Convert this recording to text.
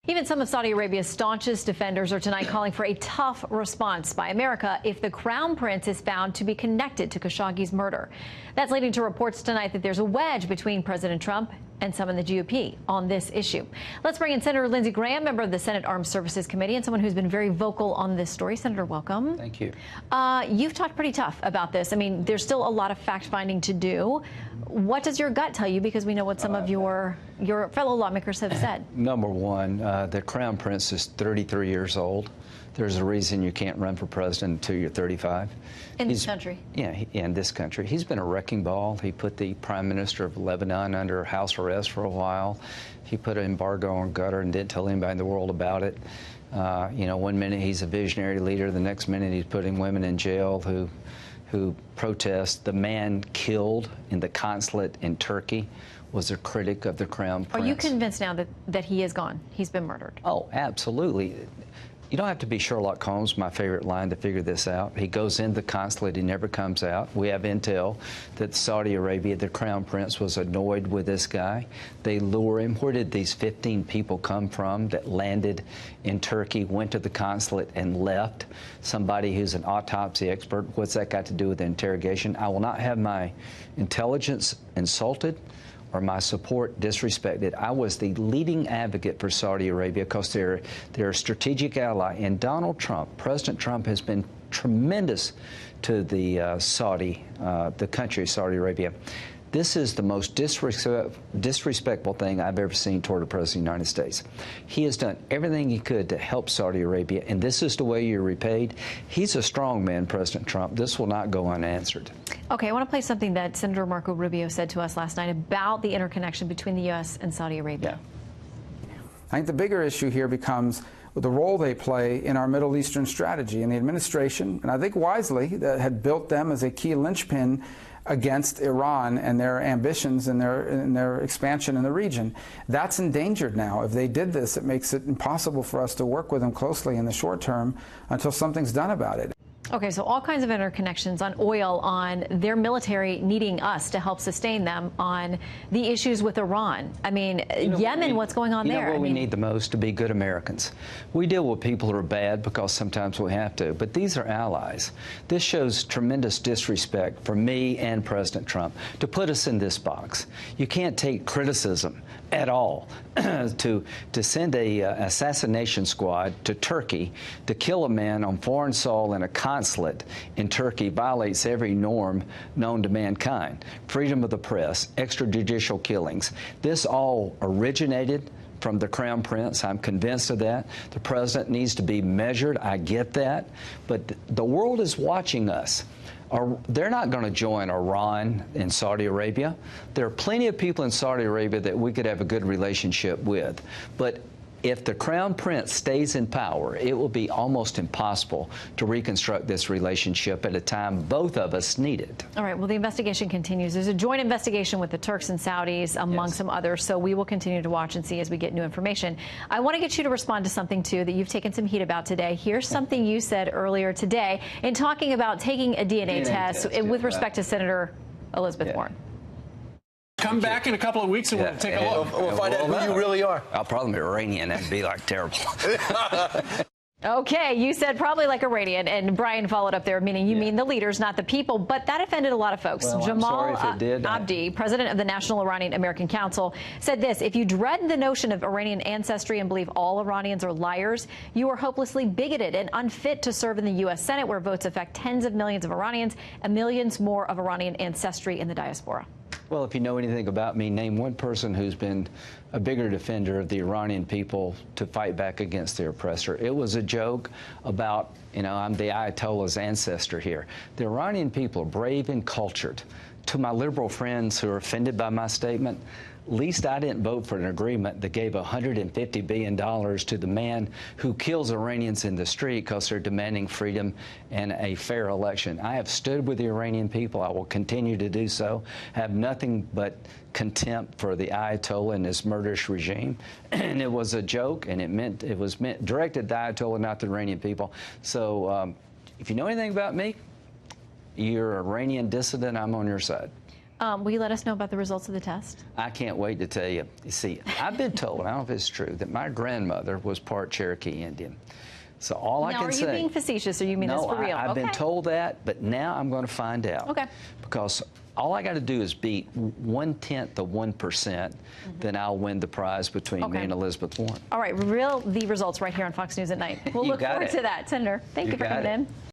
Even some of Saudi Arabia's staunchest defenders are tonight calling for a tough response by America if the Crown Prince is found to be connected to Khashoggi's murder. That's leading to reports tonight that there's a wedge between President Trump and some in the GOP on this issue. Let's bring in Senator Lindsey Graham, member of the Senate Armed Services Committee, and someone who's been very vocal on this story. Senator, welcome. Thank you. You've talked pretty tough about this. I mean, there's still a lot of fact-finding to do. What does your gut tell you? Because we know what some of your fellow lawmakers have said. Number one, the Crown Prince is 33 years old. There's a reason you can't run for president until you're 35. In this country? Yeah, in this country. He's been a wrecking ball. He put the Prime Minister of Lebanon under house arrest for a while. He put an embargo on Qatar and didn't tell anybody in the world about it. You know, one minute he's a visionary leader, the next minute he's putting women in jail who protest. The man killed in the consulate in Turkey was a critic of the Crown Prince. Are you convinced now that he is gone? He's been murdered? Oh, absolutely. You don't have to be Sherlock Holmes, my favorite line, to figure this out. He goes in the consulate, he never comes out. We have intel that Saudi Arabia, the Crown Prince, was annoyed with this guy. They lure him. Where did these 15 people come from that landed in Turkey, went to the consulate, and left? Somebody who's an autopsy expert. What's that got to do with the interrogation? I will not have my intelligence insulted or my support disrespected. I was the leading advocate for Saudi Arabia because they're a strategic ally. And Donald Trump, President Trump, has been tremendous to the the country of Saudi Arabia. This is the most disrespectful thing I've ever seen toward a president of the United States. He has done everything he could to help Saudi Arabia, and this is the way you're repaid. He's a strong man, President Trump. This will not go unanswered. Okay, I want to play something that Senator Marco Rubio said to us last night about the interconnection between the U.S. and Saudi Arabia. Yeah. I think the bigger issue here becomes the role they play in our Middle Eastern strategy. And the administration, and I think wisely, that had built them as a key linchpin against Iran and their ambitions and their expansion in the region. That's endangered now. If they did this, it makes it impossible for us to work with them closely in the short term until something's done about it. Okay, so all kinds of interconnections on oil, on their military needing us to help sustain them, on the issues with Iran. I mean, Yemen, what's going on there? You know what we need the most? To be good Americans. We deal with people who are bad because sometimes we have to, but these are allies. This shows tremendous disrespect for me and President Trump to put us in this box. You can't take criticism at all to send a assassination squad to Turkey to kill a man on foreign soil in a consulate in Turkey violates every norm known to mankind. Freedom of the press, extrajudicial killings. This all originated from the Crown Prince. I'm convinced of that. The president needs to be measured. I get that. But the world is watching us. They're not going to join Iran and Saudi Arabia. There are plenty of people in Saudi Arabia that we could have a good relationship with. But if the Crown Prince stays in power, it will be almost impossible to reconstruct this relationship at a time both of us need it. All right. Well, the investigation continues. There's a joint investigation with the Turks and Saudis, among some others. So we will continue to watch and see as we get new information. I want to get you to respond to something, too, that you've taken some heat about today. Here's something you said earlier today in talking about taking a DNA test with respect to Senator Elizabeth Warren. Come back in a couple of weeks and we'll take a look. We'll find out who you really are. I'll probably be Iranian. That'd be like terrible. Okay, you said probably like Iranian, and Brian followed up there, meaning you mean the leaders, not the people, but that offended a lot of folks. Well, Jamal I'm sorry if it did. Abdi, president of the National Iranian American Council, said this: if you dread the notion of Iranian ancestry and believe all Iranians are liars, you are hopelessly bigoted and unfit to serve in the U.S. Senate, where votes affect tens of millions of Iranians and millions more of Iranian ancestry in the diaspora. Well, if you know anything about me, name one person who's been a bigger defender of the Iranian people to fight back against their oppressor. It was a joke about, you know, I'm the Ayatollah's ancestor here. The Iranian people are brave and cultured. To my liberal friends who are offended by my statement, at least I didn't vote for an agreement that gave $150 billion to the man who kills Iranians in the street because they're demanding freedom and a fair election. I have stood with the Iranian people. I will continue to do so. I have nothing but contempt for the Ayatollah and his murderous regime. And it was a joke, and it was directed at the Ayatollah, not the Iranian people. So if you know anything about me, you're an Iranian dissident, I'm on your side. Will you let us know about the results of the test? I can't wait to tell you. You see, I've been told, I don't know if it's true, that my grandmother was part Cherokee Indian. So all I can say... Now, are you being facetious, or you mean this for real? I've been told that, but now I'm going to find out. Okay. Because all I got to do is beat 1/10 of 1%, then I'll win the prize between me and Elizabeth Warren. All right, reveal the results right here on Fox News at Night. We'll look forward to that. Senator, thank you for coming in.